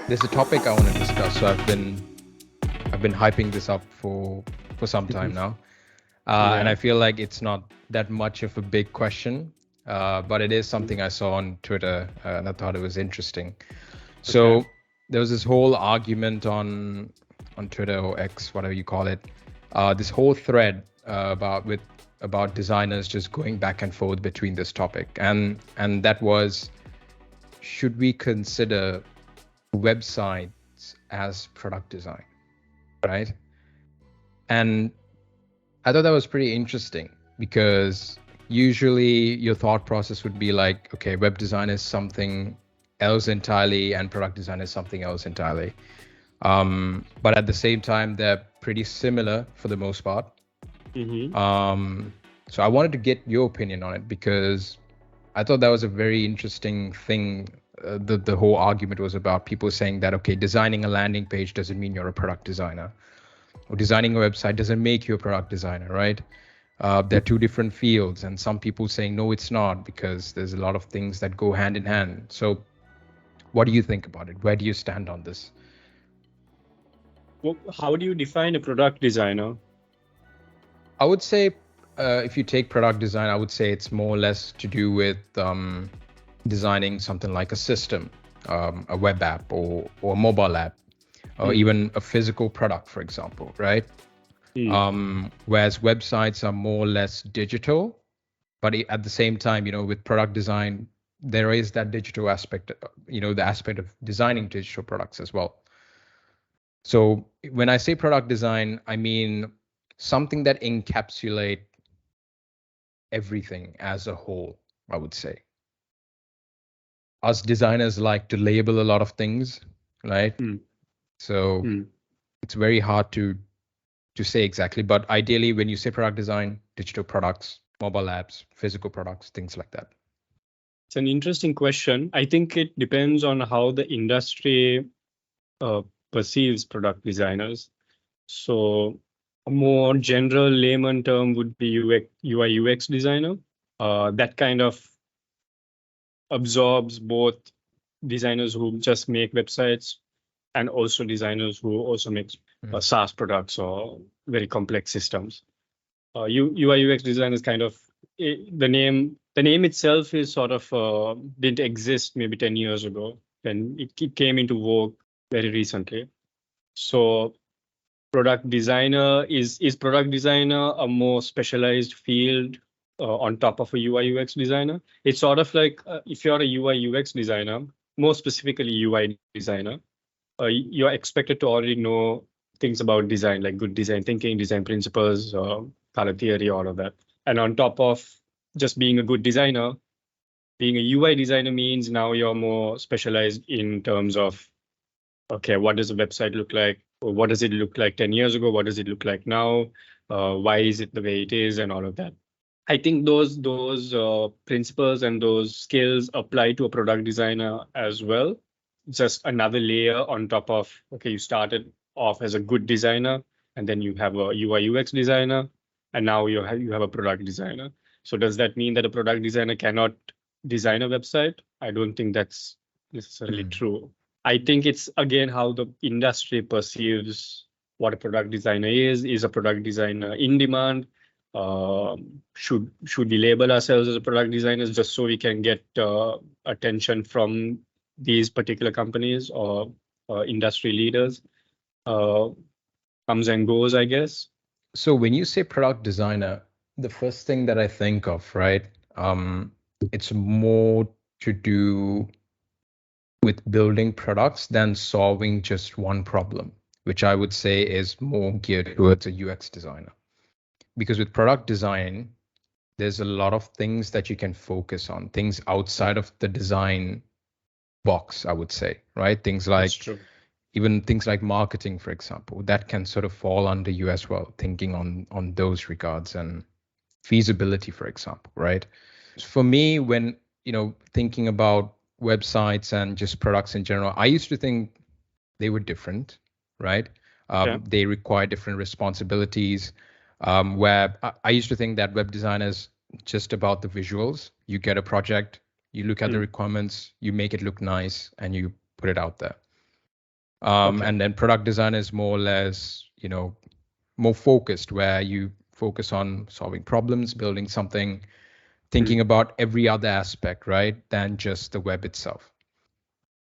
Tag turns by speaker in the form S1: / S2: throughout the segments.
S1: There's a topic I want to discuss. So I've been hyping this up for some time now, and I
S2: Yeah.
S1: feel like it's not that much of a big question, but it is something I saw on Twitter, and I thought it was interesting.
S2: Okay.
S1: So there was this whole argument on Twitter or X, whatever you call it, this whole thread about designers just going back and forth between this topic, and that was, should we consider websites as product design, right? And I thought that was pretty interesting because usually your thought process would be like, okay, web design is something else entirely and product design is something else entirely. But at the same time, they're pretty similar for the most part.
S2: Mm-hmm.
S1: So I wanted to get your opinion on it because I thought that was a very interesting thing. The whole argument was about people saying that, okay, designing a landing page doesn't mean you're a product designer, or designing a website doesn't make you a product designer, right? They're two different fields, and some people saying no, it's not, because there's a lot of things that go hand in hand. So what do you think about it? Where do you stand on this?
S2: Well, how do you define a product designer?
S1: I would say, if you take product design, I would say it's more or less to do with designing something like a system, a web app, or a mobile app, or
S2: Mm.
S1: even a physical product, for example, right?
S2: Mm.
S1: Whereas websites are more or less digital, but at the same time, with product design, there is that digital aspect, the aspect of designing digital products as well. So when I say product design, I mean something that encapsulate everything as a whole, I would say. Us designers like to label a lot of things, right?
S2: Mm.
S1: So
S2: Mm.
S1: it's very hard to say exactly, but ideally when you say product design, digital products, mobile apps, physical products, things like that.
S2: It's an interesting question. I think it depends on how the industry uh, perceives product designers. So, a more general layman term would be UI UX designer. That kind of absorbs both designers who just make websites and also designers who also make
S1: Mm.
S2: SaaS products or very complex systems. UI UX design is kind of the name itself is sort of didn't exist maybe 10 years ago, and it came into vogue very recently. So product designer is product designer a more specialized field on top of a UI UX designer? It's sort of like if you're a UI UX designer, more specifically UI designer, you're expected to already know things about design, like good design thinking, design principles, color theory, all of that. And on top of just being a good designer, being a UI designer means now you're more specialized in terms of, okay, what does a website look like? Or what does it look like 10 years ago? What does it look like now? Why is it the way it is, and all of that? I think those principles and those skills apply to a product designer as well. Just another layer on top of, okay, you started off as a good designer, and then you have a UI UX designer, and now you have a product designer. So does that mean that a product designer cannot design a website? I don't think that's necessarily
S1: Mm.
S2: true. I think it's again how the industry perceives what a product designer is. Is a product designer in demand? Should we label ourselves as a product designers just so we can get attention from these particular companies or industry leaders? Uh, Comes and goes, I guess.
S1: So when you say product designer, the first thing that I think of, right, it's more to do with building products than solving just one problem, which I would say is more geared towards a UX designer. Because with product design, there's a lot of things that you can focus on, things outside of the design box, I would say, right? Things
S2: That's
S1: like,
S2: true.
S1: even things like marketing, for example, that can sort of fall under you as well, thinking on those regards, and feasibility, for example, right? For me, when thinking about websites and just products in general, I used to think they were different, right?
S2: Yeah.
S1: They require different responsibilities. Where I used to think that web design is just about the visuals. You get a project, you look at the
S2: Mm.
S1: requirements, you make it look nice, and you put it out there.
S2: Okay.
S1: And then product design is more or less, more focused, where you focus on solving problems, building something, thinking
S2: Mm.
S1: about every other aspect, right, than just the web itself.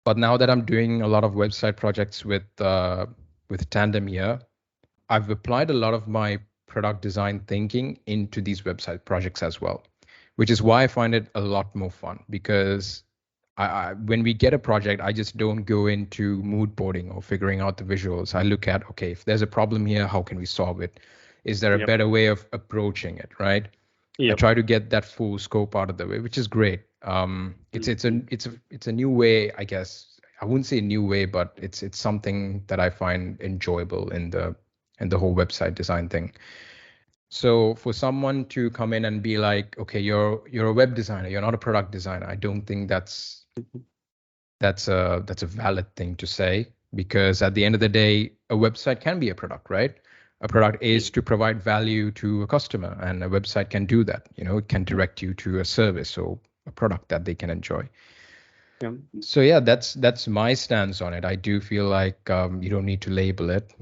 S1: But now that I'm doing a lot of website projects with Tandem here, I've applied a lot of my product design thinking into these website projects as well, which is why I find it a lot more fun, because when we get a project, I just don't go into mood boarding or figuring out the visuals. I look at, okay, if there's a problem here, how can we solve it? Is there a
S2: Yep.
S1: better way of approaching it, right? I
S2: Yep.
S1: try to get that full scope out of the way, which is great.
S2: Mm.
S1: It's a new way, I guess. I wouldn't say new way, but it's something that I find enjoyable in the whole website design thing. So for someone to come in and be like, okay, you're a web designer, you're not a product designer, I don't think that's a valid thing to say, because at the end of the day, a website can be a product, right? A product
S2: Yeah.
S1: is to provide value to a customer, and a website can do that. It can direct you to a service or a product that they can enjoy.
S2: Yeah.
S1: So yeah, that's my stance on it. I do feel like you don't need to label it.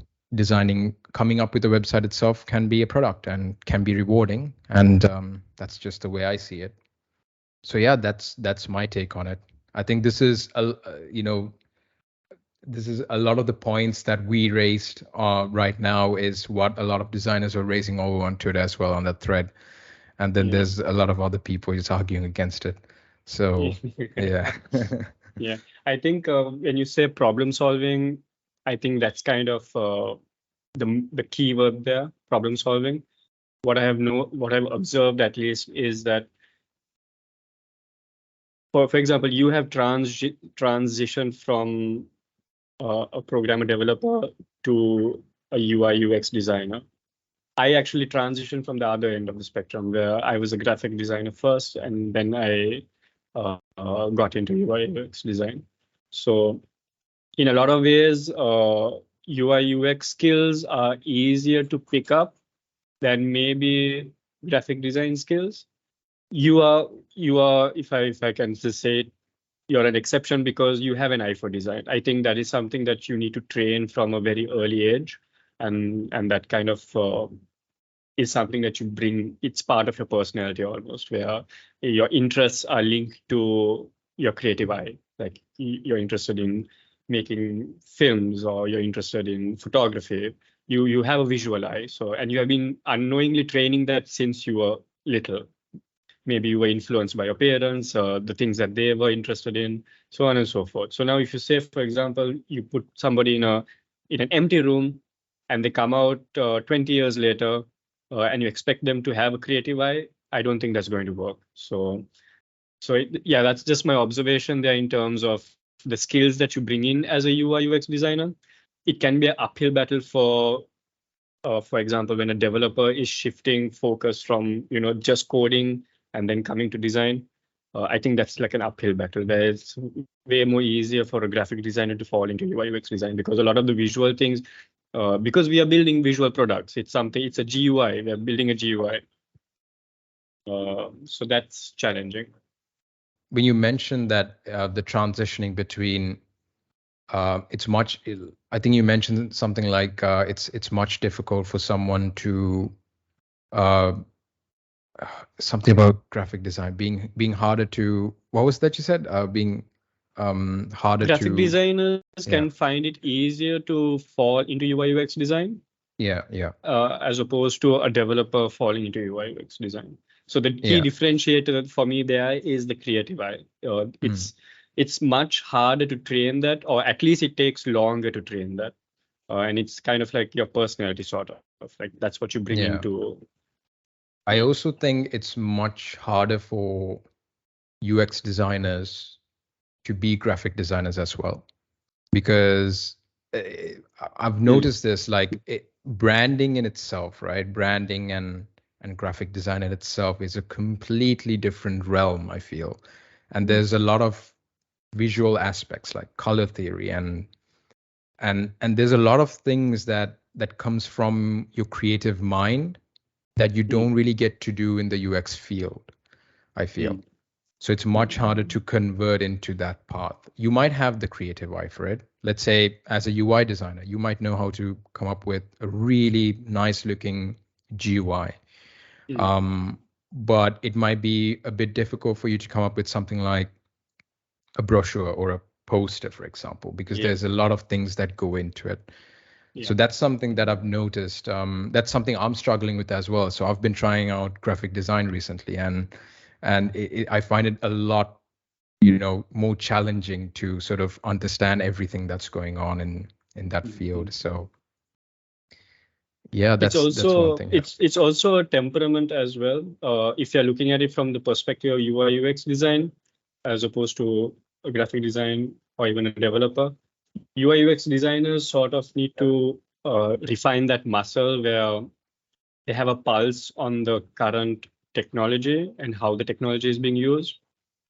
S1: Coming up with a website itself can be a product and can be rewarding, and that's just the way I see it. So yeah, that's my take on it. I think this is a lot of the points that we raised right now is what a lot of designers are raising over on Twitter as well, on that thread. And then
S2: Yeah.
S1: there's a lot of other people just arguing against it. So yeah.
S2: Yeah. I think when you say problem solving, I think that's kind of the key word there, problem solving. What I've observed at least is that, for example, you have transitioned from a programmer developer to a UI UX designer. I actually transitioned from the other end of the spectrum, where I was a graphic designer first, and then I got into UI UX design. So in a lot of ways, UI UX skills are easier to pick up than maybe graphic design skills. You are, if I can just say it, you're an exception because you have an eye for design. I think that is something that you need to train from a very early age, and that kind of is something that you bring. It's part of your personality almost, where your interests are linked to your creative eye. Like you're interested in making films, or you're interested in photography. You have a visual eye. So, and you have been unknowingly training that since you were little. Maybe you were influenced by your parents, the things that they were interested in, so on and so forth. So now, if you say, for example, you put somebody in an empty room, and they come out 20 years later, and you expect them to have a creative eye, I don't think that's going to work. Yeah, that's just my observation there in terms of the skills that you bring in as a UI UX designer. It can be an uphill battle for example, when a developer is shifting focus from just coding and then coming to design. I think that's like an uphill battle, where it's way more easier for a graphic designer to fall into UI UX design, because a lot of the visual things, because we are building visual products, it's a GUI. We're building a GUI, so that's challenging.
S1: When you mentioned that the transitioning between it's much I think you mentioned something like it's much difficult for someone to uh, something about graphic design being harder to, what was that you said, being harder
S2: Graphic
S1: to,
S2: designers
S1: yeah,
S2: can find it easier to fall into UI UX design,
S1: yeah,
S2: as opposed to a developer falling into UI UX design. So the key
S1: yeah.
S2: differentiator for me there is the creative eye.
S1: Mm.
S2: It's much harder to train that, or at least it takes longer to train that. And it's kind of like your personality, sort of like that's what you bring
S1: Yeah,
S2: into.
S1: I
S2: Yeah.
S1: also think it's much harder for UX designers to be graphic designers as well, because uh, I've
S2: Mm,
S1: noticed this, like branding in itself, right? Branding and graphic design in itself is a completely different realm, I feel. And
S2: mm,
S1: there's a lot of visual aspects like color theory and there's a lot of things that comes from your creative mind that you don't
S2: mm,
S1: really get to do in the UX field, I feel.
S2: mm.
S1: So it's much harder to convert into that path. You might have the creative eye for it. Let's say as a UI designer, you might know how to come up with a really nice looking GUI. But it might be a bit difficult for you to come up with something like a brochure or a poster, for example, because there's a lot of things that go into it. So that's something that I've noticed. That's something I'm struggling with as well. So I've been trying out graphic design recently, and I find it a lot, more challenging to sort of understand everything that's going on in that field. So yeah, that's one thing.
S2: It's also a temperament as well. If you're looking at it from the perspective of UI UX design, as opposed to a graphic design or even a developer, UI UX designers sort of need to refine that muscle where they have a pulse on the current technology and how the technology is being used.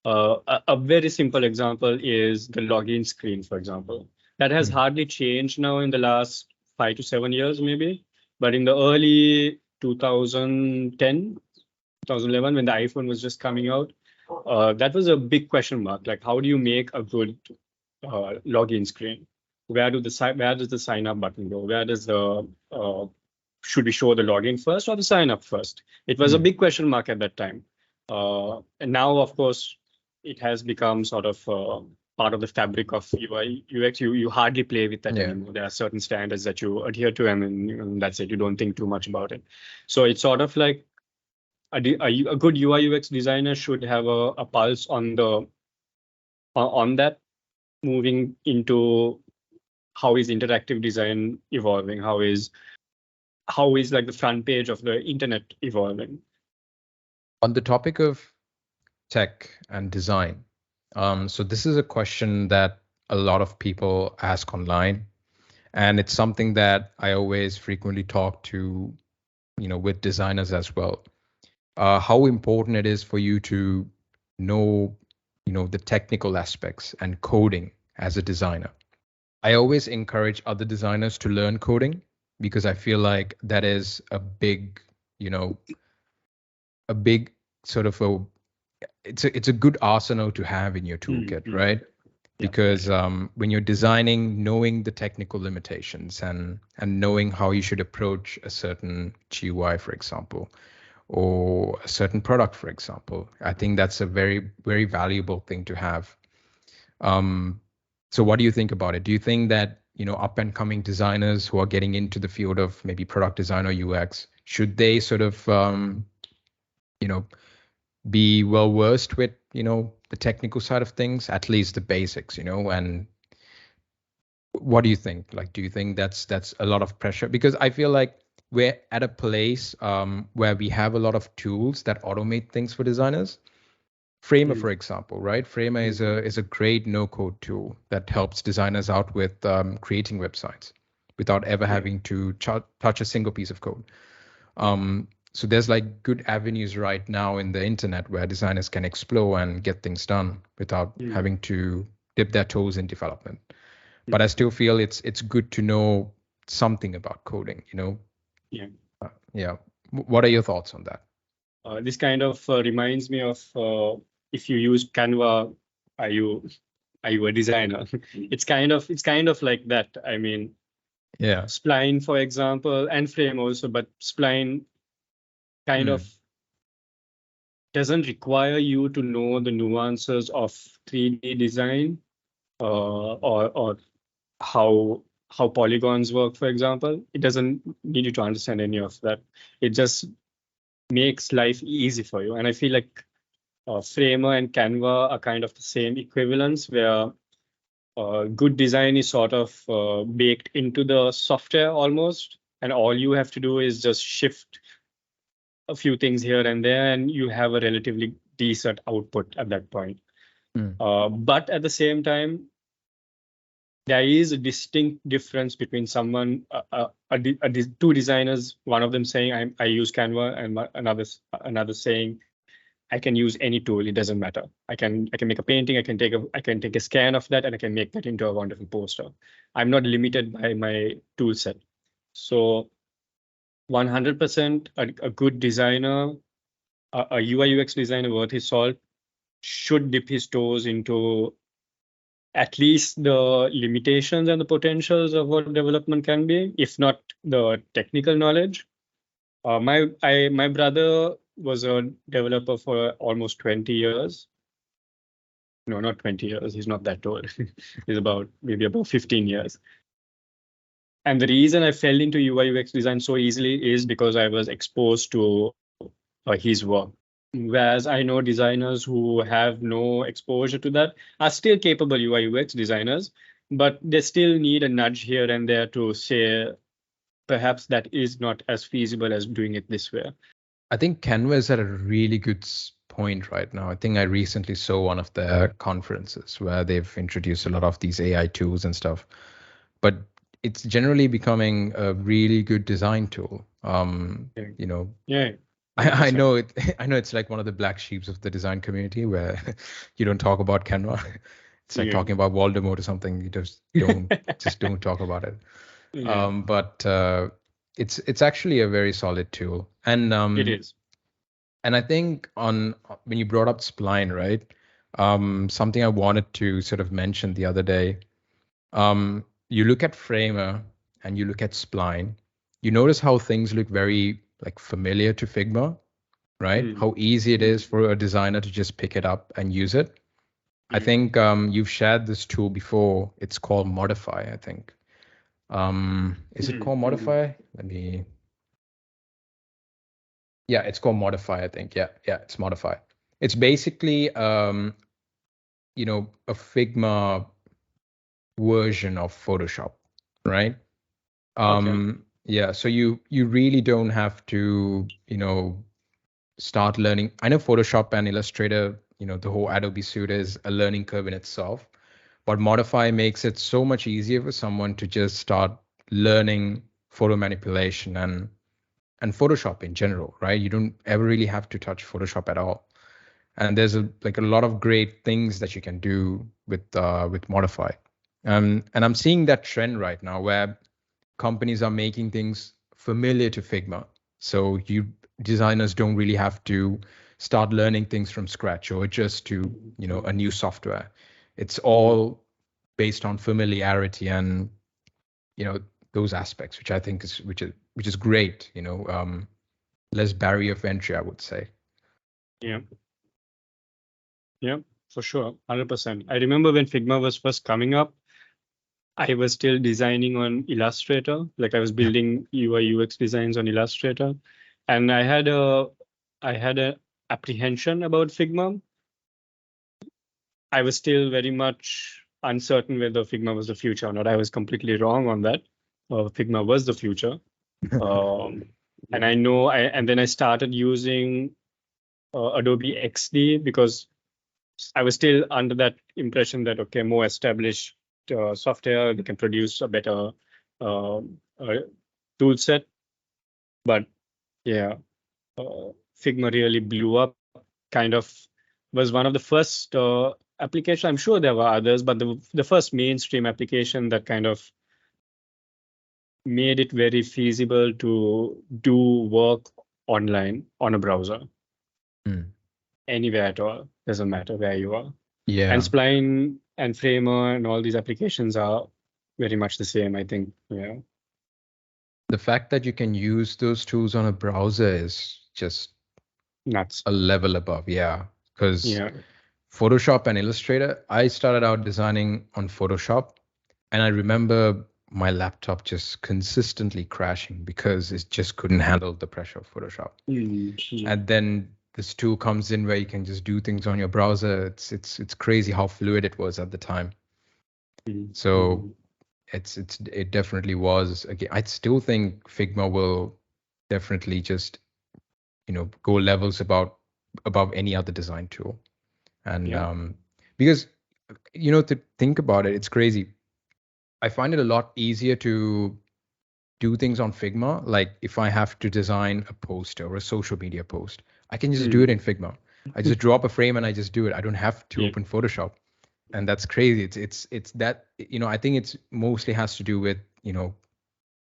S2: A very simple example is the login screen, for example. That has hardly changed now in the last 5 to 7 years, maybe. But in the early 2010, 2011, when the iPhone was just coming out, that was a big question mark. Like, how do you make a good login screen? Where does the sign up button go? Where does the should we show the login first or the sign up first? It was a big question mark at that time. And now, of course, it has become sort of part of the fabric of UI UX. You hardly play with that anymore. There are certain standards that you adhere to, and that's it. You don't think too much about it. So it's sort of like a good UI UX designer should have a pulse on that, moving into how is interactive design evolving, how is like the front page of the internet evolving.
S1: On the topic of tech and design, so this is a question that a lot of people ask online, and it's something that I always frequently talk to, with designers as well. How important it is for you to know, the technical aspects and coding as a designer. I always encourage other designers to learn coding because I feel like that is a big sort of it's a good arsenal to have in your toolkit, right? Because when you're designing, knowing the technical limitations and knowing how you should approach a certain GUI, for example, or a certain product, for example, I think that's a very, very valuable thing to have. So what do you think about it? Do you think that, up and coming designers who are getting into the field of maybe product design or UX, should they sort of, be well versed with, the technical side of things, at least the basics, and what do you think? Like, do you think that's a lot of pressure? Because I feel like we're at a place where we have a lot of tools that automate things for designers. Framer, for example, right? Framer is a great no-code tool that helps designers out with creating websites without ever having to touch a single piece of code. So there's like good avenues right now in the internet where designers can explore and get things done without having to dip their toes in development. But I still feel it's good to know something about coding, Yeah. What are your thoughts on that?
S2: This kind of reminds me of if you use Canva, are you a designer? It's kind of like that. I mean, Spline, for example, and Frame also, but Spline kind of doesn't require you to know the nuances of 3D design or how polygons work, for example. It doesn't need you to understand any of that. It just makes life easy for you. And I feel like Framer and Canva are kind of the same equivalents, where good design is sort of baked into the software almost, and all you have to do is just shift a few things here and there, and you have a relatively decent output at that point. But at the same time, there is a distinct difference between someone, two designers, one of them saying I use Canva, and another saying I can use any tool. It doesn't matter. I can make a painting. I can take a scan of that, and I can make that into a wonderful poster. I'm not limited by my tool set. So 100% a good designer, a UI UX designer worth his salt, should dip his toes into at least the limitations and the potentials of what development can be, if not the technical knowledge. My brother was a developer for almost 20 years. No, not 20 years. He's not that old. He's maybe about 15 years. And the reason I fell into UI UX design so easily is because I was exposed to his work. Whereas I know designers who have no exposure to that are still capable UI UX designers, but they still need a nudge here and there to say, perhaps that is not as feasible as doing it this way.
S1: I think Canva is at a really good point right now. I think I recently saw one of their conferences where they've introduced a lot of these AI tools and stuff, but it's generally becoming a really good design tool.
S2: Yeah.
S1: I know it. I know it's like one of the black sheeps of the design community where you don't talk about Canva. It's like talking about Voldemort or something. You just don't talk about it.
S2: Yeah.
S1: But it's actually a very solid tool, and
S2: it is.
S1: And I think when you brought up spline, right? Something I wanted to sort of mention the other day. You look at Framer and you look at spline. You notice how things look very like familiar to Figma, right? How easy it is for a designer to just pick it up and use it. I think you've shared this tool before. It's called Modify, I think. Is it called Modify? Yeah, it's called Modify, I think. Yeah, it's Modify. It's basically a Figma version of Photoshop, right? Yeah, so you really don't have to, start learning. I know Photoshop and Illustrator, the whole Adobe suite is a learning curve in itself, but Modify makes it so much easier for someone to just start learning photo manipulation and Photoshop in general, right? You don't ever really have to touch Photoshop at all. And there's a lot of great things that you can do with Modify. And I'm seeing that trend right now where companies are making things familiar to Figma. So designers don't really have to start learning things from scratch or just to, a new software. It's all based on familiarity and, those aspects, which I think which is great, less barrier of entry, I would say.
S2: Yeah, for sure. 100%. I remember when Figma was first coming up, I was still designing on Illustrator. Like I was building UI UX designs on Illustrator, and I had a apprehension about Figma. I was still very much uncertain whether Figma was the future or not. I was completely wrong on that. Figma was the future. And I know, and then I started using Adobe XD because I was still under that impression that, okay, more established software, they can produce a better tool set. But yeah, Figma really blew up, kind of was one of the first applications. I'm sure there were others, but the first mainstream application that kind of made it very feasible to do work online on a browser. Anywhere at all, doesn't matter where you are.
S1: Yeah.
S2: And Spline and Framer and all these applications are very much the same, I think. Yeah.
S1: The fact that you can use those tools on a browser is just
S2: nuts.
S1: A level above, yeah. Because Photoshop and Illustrator, I started out designing on Photoshop, and I remember my laptop just consistently crashing because it just couldn't handle the pressure of Photoshop. And then this tool comes in where you can just do things on your browser. It's crazy how fluid it was at the time. So it definitely was. Again, I still think Figma will definitely just go levels above any other design tool. And because to think about it, it's crazy. I find it a lot easier to do things on Figma. Like if I have to design a poster or a social media post, I can just do it in Figma. I just drop a frame and I just do it. I don't have to open Photoshop. And that's crazy. It's that, I think it's mostly has to do with,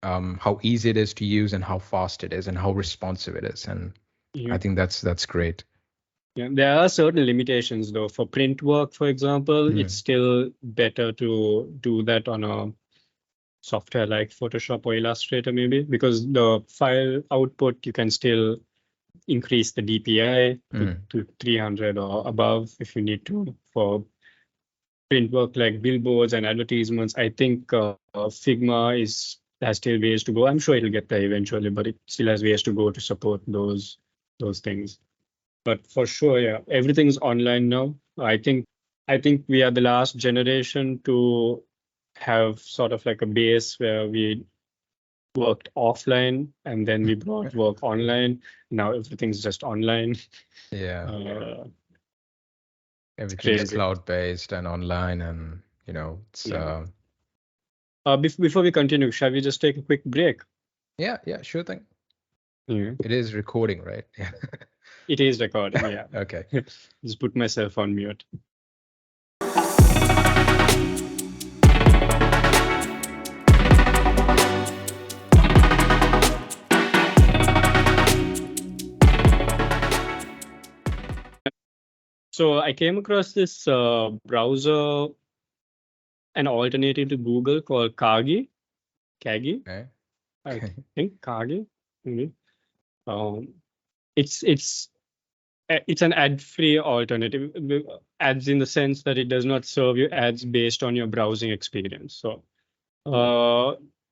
S1: how easy it is to use and how fast it is and how responsive it is. And I think that's great.
S2: Yeah, there are certain limitations though. For print work, for example, it's
S1: Mm.
S2: still better to do that on a software like Photoshop or Illustrator, maybe, because the file output you can still increase the DPI
S1: Mm.
S2: to 300 or above if you need to. For print work like billboards and advertisements, I think Figma has still ways to go. I'm sure it'll get there eventually, but it still has ways to go to support those things. But for sure, yeah, everything's online now. I think we are the last generation to have sort of like a base where we worked offline and then we brought work online. Now everything's just online.
S1: Yeah.
S2: Uh, it's
S1: Everything is
S2: crazy.
S1: cloud-based and online, and it's
S2: Yeah. Before we continue, shall we just take a quick break?
S1: yeah, sure thing.
S2: Yeah.
S1: It is recording, right? Yeah.
S2: It is recording, yeah.
S1: Okay.
S2: Just put myself on mute. So I came across this browser, an alternative to Google called Kagi.
S1: Okay.
S2: I think Kagi. Maybe. Um, it's an ad-free alternative. Ads in the sense that it does not serve you ads based on your browsing experience. So,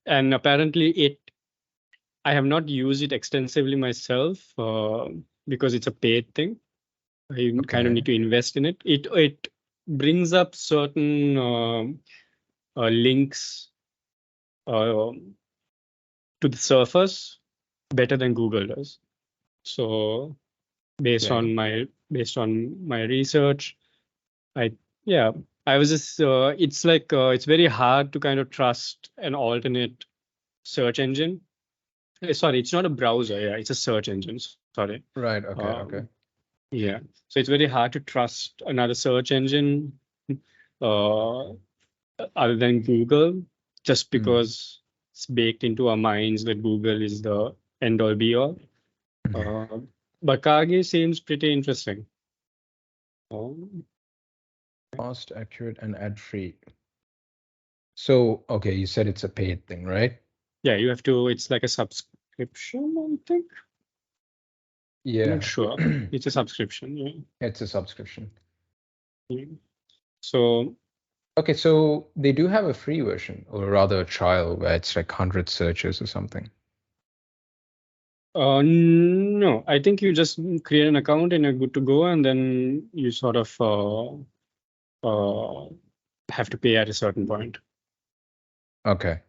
S2: and apparently I have not used it extensively myself because it's a paid thing. You kind of
S1: Okay.
S2: need to invest in it. It brings up certain links uh, to the surface better than Google does. So based
S1: Okay.
S2: on my research, I yeah, I was just it's like it's very hard to kind of trust an alternate search engine. Sorry, it's not a browser. Yeah, it's a search engine. Sorry.
S1: Right. Okay. Okay.
S2: Um, yeah, so it's very hard to trust another search engine uh, other than Google, just
S1: Mm.
S2: because it's baked into our minds that Google is the end all be all. Uh, but Kage seems pretty interesting. Um,
S1: Fast, accurate, and ad-free. So, okay, you said it's a paid thing, right?
S2: yeah, you have to. It's like a subscription, I think. I'm not
S1: Yeah.
S2: sure. It's a subscription. Yeah.
S1: It's a subscription.
S2: Yeah. So
S1: Okay, so they do have a free version, or rather a trial, where it's like 100 searches or something.
S2: no, I think you just create an account and you're good to go, and then you sort of uh, have to pay at a certain point.
S1: Okay.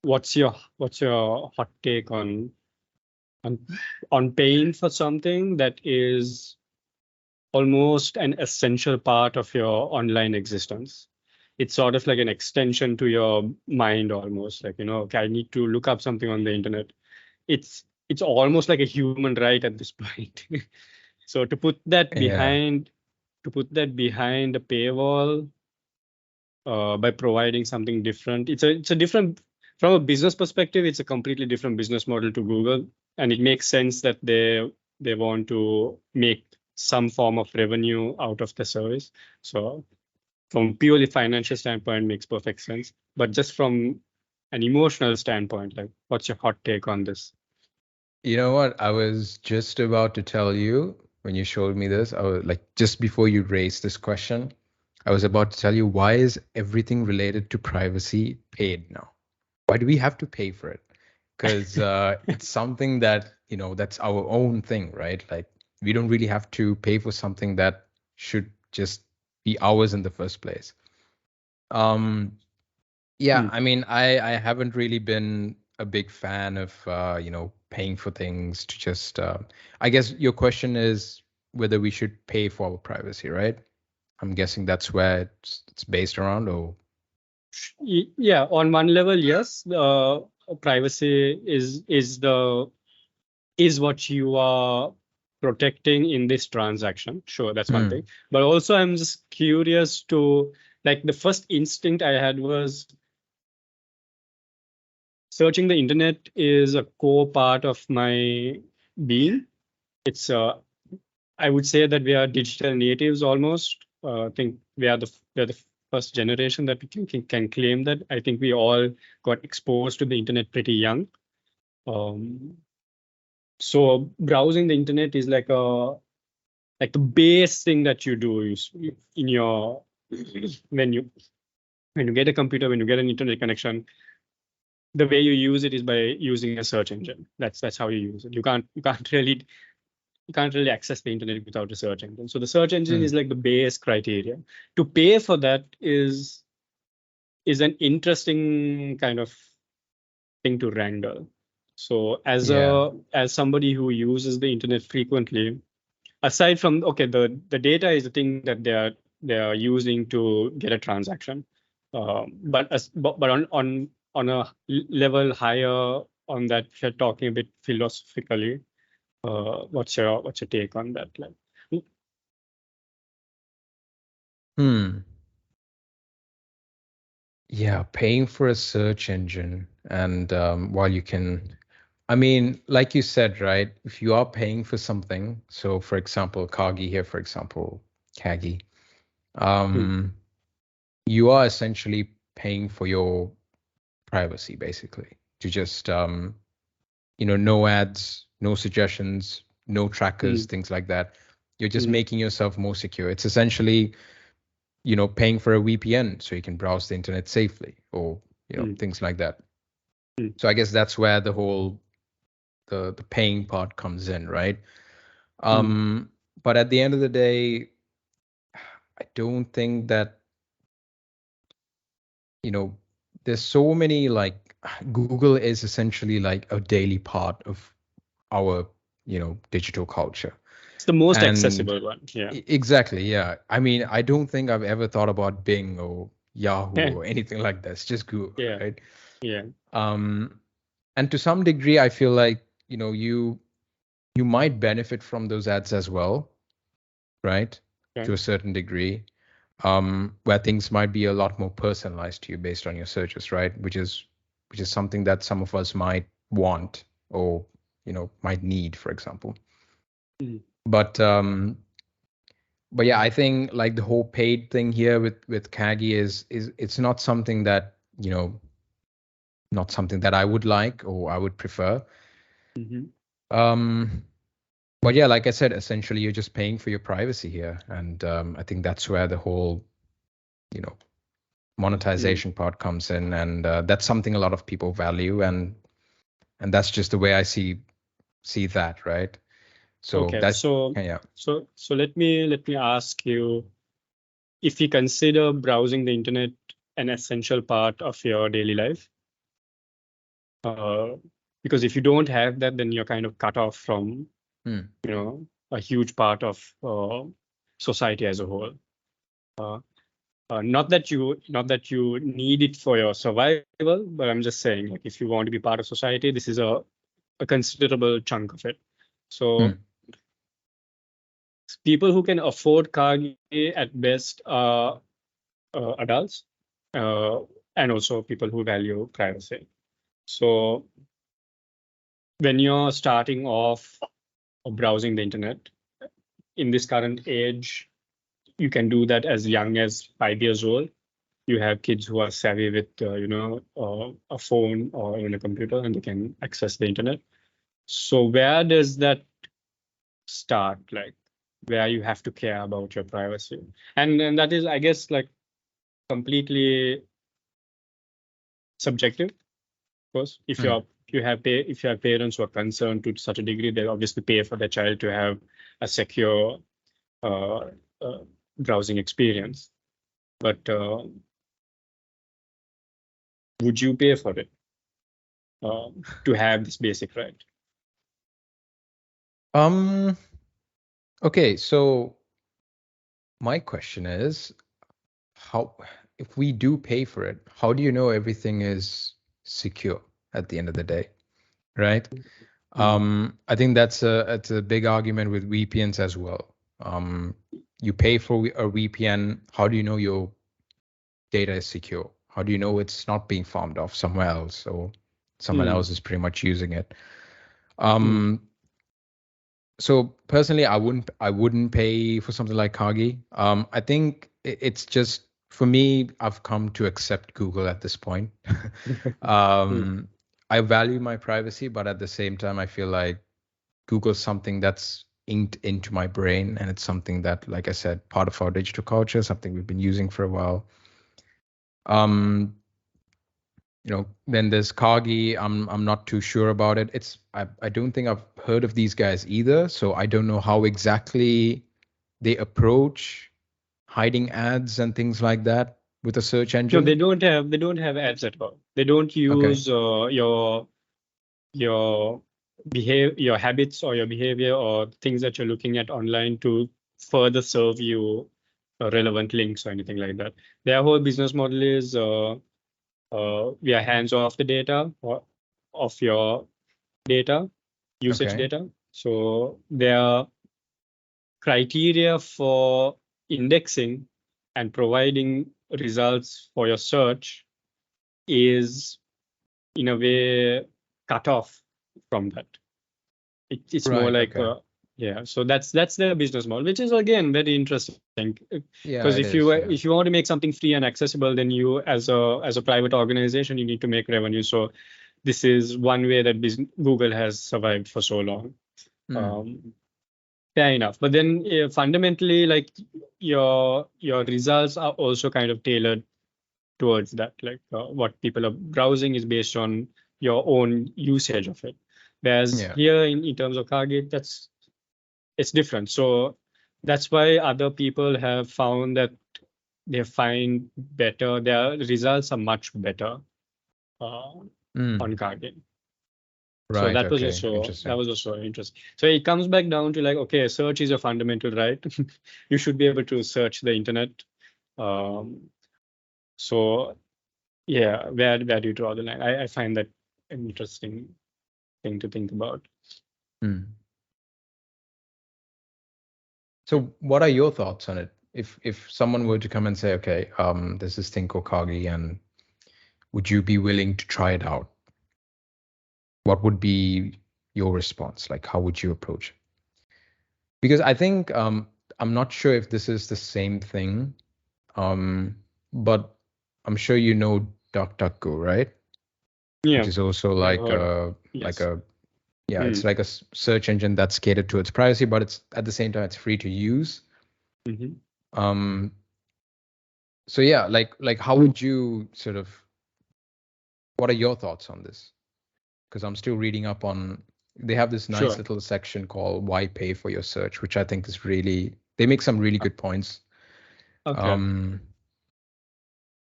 S2: What's your hot take on on paying for something that is almost an essential part of your online existence? It's sort of like an extension to your mind, almost like, okay, I need to look up something on the internet. It's almost like a human right at this point. So
S1: Yeah.
S2: to put that behind a paywall by providing something different, it's a different, from a business perspective, it's a completely different business model to Google, and it makes sense that they want to make some form of revenue out of the service. So from purely financial standpoint, it makes perfect sense. But just from an emotional standpoint, like, what's your hot take on this?
S1: You know what? I was just about to tell you when you showed me this. I was like, just before you raised this question, I was about to tell you, why is everything related to privacy paid now? Why do we have to pay for it? Because it's something that, that's our own thing, right? Like, we don't really have to pay for something that should just be ours in the first place. Um, yeah,
S2: Hmm.
S1: I mean, I haven't really been a big fan of paying for things to just I guess your question is whether we should pay for our privacy, right? I'm guessing that's where it's based around, or
S2: Yeah, on one level, yes, privacy is what you are protecting in this transaction. Sure, that's one thing.
S1: Hmm.
S2: But also, I'm just curious to, like, the first instinct I had was searching the internet is a core part of my being. It's I would say that we are digital natives almost. I think we are the first generation that we can claim that. I think we all got exposed to the internet pretty young. Um, so browsing the internet is like the base thing that you do in your when you get a computer, when you get an internet connection. The way you use it is by using a search engine. That's how you use it. You can't really access the internet without a search engine. So the search engine is like the base criteria. To pay for that is an interesting kind of thing to wrangle. So as somebody who uses the internet frequently, aside from the data is the thing that they are using to get a transaction. But on a level higher on that, if you're talking a bit philosophically, what's your take on that? Like,
S1: Yeah, paying for a search engine, and while you can, I mean, like you said, right? If you are paying for something, so for example, Kagi here, for example, Kagi, you are essentially paying for your privacy, basically, to just no ads, no suggestions, no trackers, things like that. You're just making yourself more secure. It's essentially paying for a VPN so you can browse the internet safely, or things like that. So I guess that's where the whole the paying part comes in, right? But at the end of the day, I don't think that there's so many, like, Google is essentially like a daily part of our digital culture.
S2: it's the most
S1: And
S2: accessible one. Yeah.
S1: Exactly, yeah. I mean, I don't think I've ever thought about Bing or Yahoo or anything like that. It's just Google,
S2: Yeah.
S1: right?
S2: Yeah.
S1: And to some degree, I feel like you might benefit from those ads as well, right? To a certain degree, where things might be a lot more personalized to you based on your searches, right? Which is something that some of us might want, or might need, for example. But yeah, I think like the whole paid thing here with Kagi is it's not something that not something that I would like or I would prefer. But yeah, like I said, essentially you're just paying for your privacy here, and I think that's where the whole monetization part comes in, and that's something a lot of people value, and that's just the way I see that, right? So
S2: Okay.
S1: that's
S2: So
S1: yeah.
S2: so let me ask you, if you consider browsing the internet an essential part of your daily life, because if you don't have that, then you're kind of cut off from a huge part of society as a whole. Not that you need it for your survival, but I'm just saying, like, if you want to be part of society, this is a considerable chunk of it. So people who can afford Kage at best are adults, and also people who value privacy. So when you're starting off browsing the internet in this current age, you can do that as young as 5 years old. You have kids who are savvy with a phone or even a computer, and they can access the internet. So where does that start? Like, where you have to care about your privacy, and that is, I guess, like, completely subjective. Of course, if you have parents who are concerned to such a degree, they obviously pay for their child to have a secure uh, uh, browsing experience. But would you pay for it to have this basic right?
S1: Okay, so my question is, how, if we do pay for it, how do you know everything is secure at the end of the day, right? I think that's a big argument with VPNs as well. You pay for a VPN, how do you know your data is secure? How do you know it's not being farmed off somewhere else, or someone else is pretty much using it? So personally, I wouldn't pay for something like Kagi. I think it's just for me, I've come to accept Google at this point.
S2: Mm.
S1: um, I value my privacy, but at the same time, I feel like Google's something that's inked into my brain, and it's something that, like I said, part of our digital culture, something we've been using for a while. Um, then there's Kagi. I'm not too sure about it. I don't think I've heard of these guys either, so I don't know how exactly they approach hiding ads and things like that with a search
S2: No,
S1: engine.
S2: they don't have ads at all. They don't
S1: Okay.
S2: use your your habits or your behavior or things that you're looking at online to further serve you relevant links or anything like that. Their whole business model is we are hands off the data or of your data, usage
S1: Okay.
S2: data. So their criteria for indexing and providing results for your search is in a way cut off from that. It's more
S1: Right.
S2: like
S1: Okay.
S2: yeah. So that's their business model, which is again very interesting.
S1: Yeah,
S2: Because
S1: it is. Yeah.
S2: if you want to make something free and accessible, then you as a private organization you need to make revenue. So this is one way that Google has survived for so long.
S1: Hmm.
S2: Um, Fair enough. But then fundamentally, like your results are also kind of tailored towards that. Like what people are browsing is based on your own usage of it. Whereas
S1: Yeah.
S2: here in terms of Target, it's different. So that's why other people have found that they find better. Their results are much better uh, on
S1: Hmm.
S2: Target. So
S1: Right. Okay.
S2: that
S1: Interesting.
S2: was also interesting. So it comes back down to like, okay, search is a fundamental right. You should be able to search the internet. Um, so yeah, where do you draw the line? I find that an interesting thing to think about.
S1: Hmm. So, what are your thoughts on it? If someone were to come and say, okay, there's this thing called Kagi, and would you be willing to try it out? What would be your response? Like, how would you approach it? Because I think I'm not sure if this is the same thing, but I'm sure you know DuckDuckGo, right? Which
S2: Yeah,
S1: is also
S2: yeah, I've
S1: like
S2: heard of.
S1: like
S2: Yes.
S1: a yeah, it's
S2: Mm.
S1: like a search engine that's catered towards privacy, but it's at the same time it's free to use.
S2: Hmm.
S1: Um, so yeah, like how would you sort of what are your thoughts on this? Because I'm still reading up on they have this nice
S2: Sure.
S1: little section called why pay for your search, which I think is really they make some really good points.
S2: Okay.
S1: Um,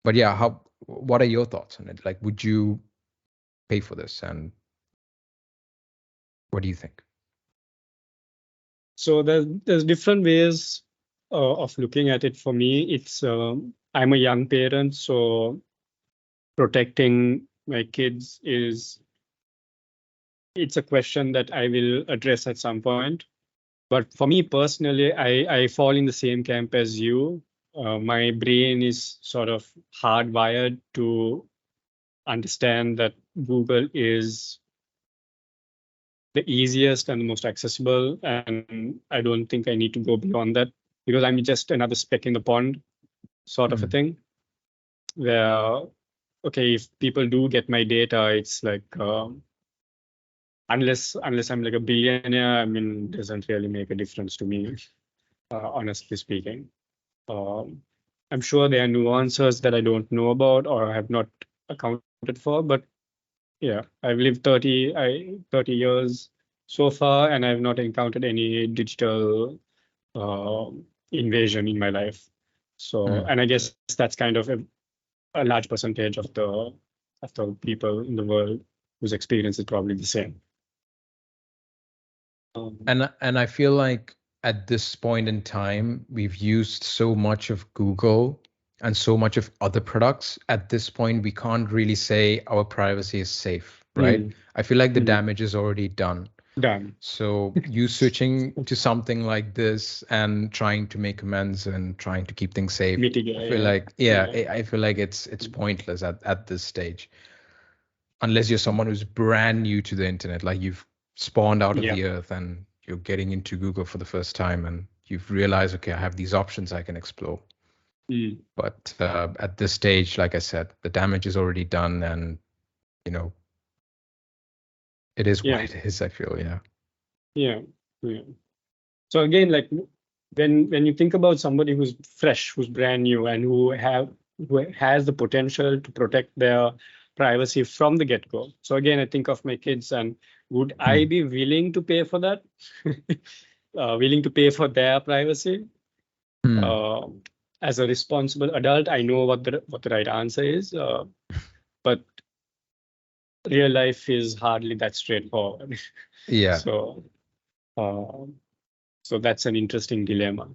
S1: but yeah, how what are your thoughts on it? Like, would you pay for this, and what do you think?
S2: So there's different ways of looking at it. For me, it's I'm a young parent, so protecting my kids is it's a question that I will address at some point. But for me personally, I fall in the same camp as you. My brain is sort of hardwired to understand that Google is the easiest and the most accessible, and I don't think I need to go beyond that because I'm just another speck in the pond, sort of a
S1: Mm,
S2: thing. Where okay, if people do get my data, it's like unless I'm like a billionaire, I mean, it doesn't really make a difference to me, honestly speaking. Um, I'm sure there are nuances that I don't know about or have not accounted for, but yeah, I've lived 30 years so far, and I've not encountered any digital invasion in my life. So,
S1: mm.
S2: and I guess that's kind of a large percentage of the people in the world whose experience is probably the same. Um,
S1: And I feel like at this point in time, we've used so much of Google and so much of other products. At this point, we can't really say our privacy is safe, right?
S2: mm,
S1: I feel like the
S2: mm,
S1: damage is already done.
S2: done.
S1: So you switching to something like this and trying to make amends and trying to keep things safe, I feel
S2: Mitigate.
S1: like yeah,
S2: Yeah.
S1: I feel like it's pointless at this stage. Unless you're someone who's brand new to the internet, like you've spawned out of
S2: Yeah.
S1: the earth and you're getting into Google for the first time and you've realized, okay, I have these options I can explore. But at this stage, like I said, the damage is already done, and it is what it is, I feel.
S2: Yeah. So again, like when you think about somebody who's fresh, who's brand new, and who has the potential to protect their privacy from the get-go. So again, I think of my kids, and would I be willing to pay for that? Willing to pay for their privacy? As a responsible adult, I know what the right answer is, but real life is hardly that straightforward.
S1: Yeah.
S2: So that's an interesting dilemma.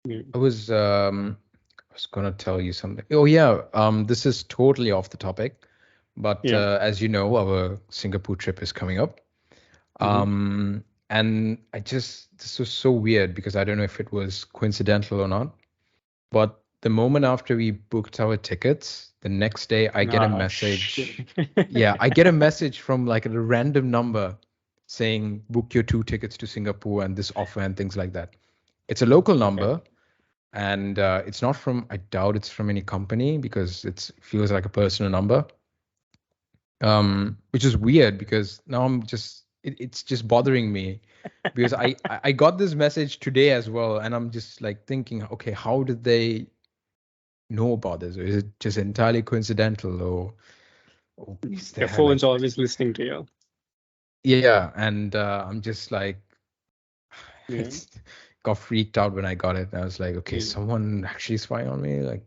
S1: I was gonna tell you something. Oh yeah, this is totally off the topic, but as you know, our Singapore trip is coming up. And this was so weird because I don't know if it was coincidental or not, but the moment after we booked our tickets, the next day I get a message. I get a message from like a random number saying book your 2 tickets to Singapore and this offer and things like that. It's a local number, and it's not from, I doubt it's from any company because it feels like a personal number, which is weird because now it's just bothering me because I got this message today as well, and I'm just like thinking, okay, how did they know about this? Or is it just entirely coincidental, or
S2: your phone's always listening to you?
S1: Yeah, and I'm just like, got freaked out when I got it. And I was like, okay, someone actually spying on me. Like,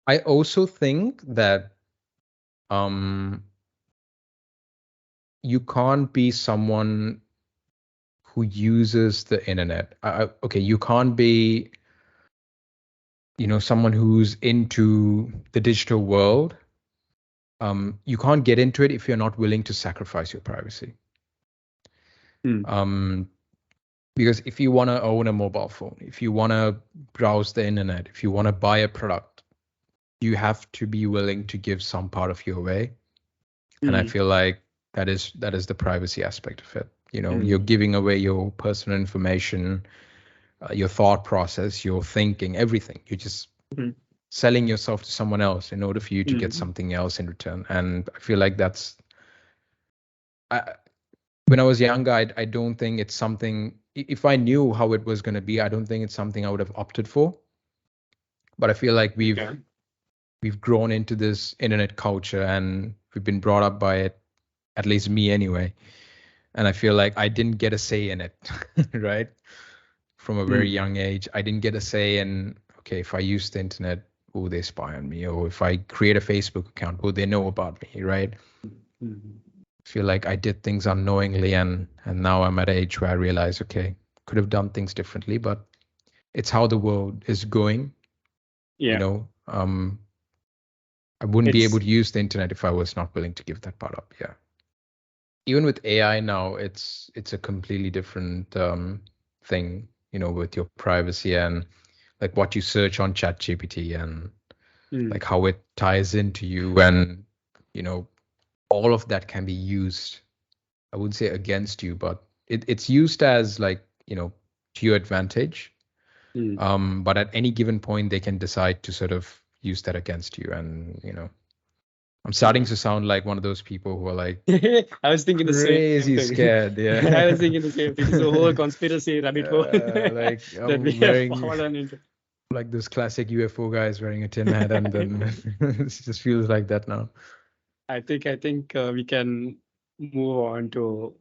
S1: I also think that you can't be someone who uses the internet. Okay, you can't be, someone who's into the digital world. You can't get into it if you're not willing to sacrifice your privacy. Because if you want to own a mobile phone, if you want to browse the internet, if you want to buy a product, you have to be willing to give some part of you away. And I feel like that is the privacy aspect of it. You're giving away your personal information, your thought process, your thinking, everything. You're just selling yourself to someone else in order for you to get something else in return. And I feel like that's, when I was younger, I don't think it's something, if I knew how it was going to be, I don't think it's something I would have opted for. But I feel like we've grown into this internet culture, and we've been brought up by it, at least me anyway. And I feel like I didn't get a say in it, right? From a very young age, I didn't get a say in, okay, if I use the internet, will they spy on me? Or if I create a Facebook account, will they know about me, right? I feel like I did things unknowingly, and now I'm at an age where I realize, okay, could have done things differently, but it's how the world is going. I wouldn't be able to use the internet if I was not willing to give that part up. Even with AI now, it's a completely different thing, with your privacy and like what you search on ChatGPT and like how it ties into you, and all of that can be used, I wouldn't say against you, but it's used as like, to your advantage. But at any given point, they can decide to sort of use that against you. And, I'm starting to sound like one of those people who are like,
S2: I was thinking
S1: crazy
S2: the same thing.
S1: Scared. Yeah.
S2: I was thinking the same thing. It's a whole conspiracy rabbit hole
S1: like
S2: that we have fallen into.
S1: Like those classic UFO guys wearing a tin hat, and then it just feels like that now.
S2: I think we can move on to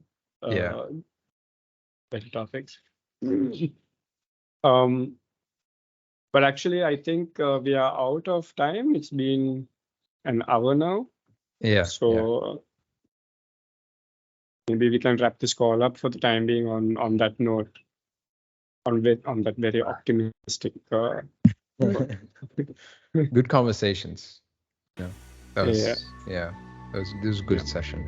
S2: better topics. But actually, I think we are out of time. It's been an hour now. So maybe we can wrap this call up for the time being on that note, on that very optimistic.
S1: Good conversations. That was a good session.